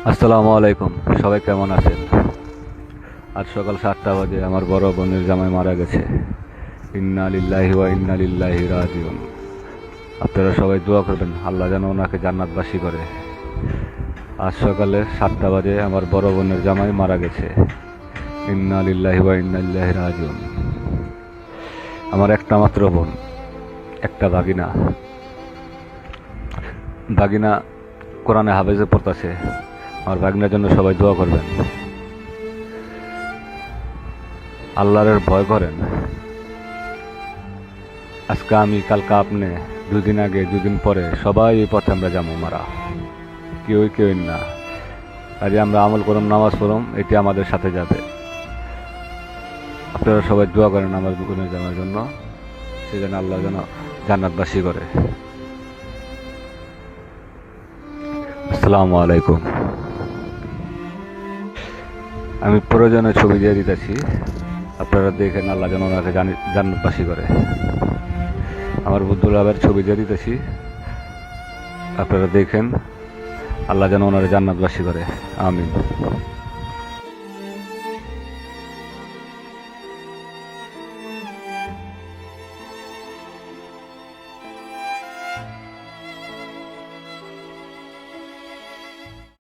আসসালামু আলাইকুম। সবাই কেমন আছেন? আজ সকাল 7টা বাজে আমার বড় বোনের জামাই মারা গেছে। ইন্না লিল্লাহি ওয়া ইন্না ইলাইহি রাজিউন। আপনারা সবাই দোয়া করবেন আল্লাহ যেন ওনাকে জান্নাতবাসী করে। আজ সকালে 7টা বাজে আমার বড় বোনের জামাই মারা গেছে। ইন্না লিল্লাহি ওয়া ইন্না ইলাইহি রাজিউন। আমার একটা মাত্র বোন, একটা ভাগিনা। ভাগিনা কোরআনে হাফেজে পড়তেছে। আমার ভাগিনার জন্য সবাই দোয়া করবেন। আল্লাহর ভয় করেন। আজকে আমি, কালকে আপনি, 2 দিন আগে, 2 দিন পরে সবাই এই পথে আমরা যাবো মারা। কেউই না। আজ আমরা আমল করুম, নামাজ পড়ুম, এটি আমাদের সাথে যাবে। আপনারা সবাই দোয়া করেন আমার বোনের জামার জন্য, সে যেন আল্লাহ যেন জান্নাতবাসী করে। আসসালামু আলাইকুম। আমি প্রয়োজনে ছবি দিয়ে দিতেছি, আপনারা দেখেন আল্লাহ যেন ওনাকে জান্নাতবাসী করে। আমার বুদ্ধুল্লাহের ছবি দিয়ে দিতেছি, আপনারা দেখেন আল্লাহ যেন ওনারে জান্নাতবাসী করে। আমিন।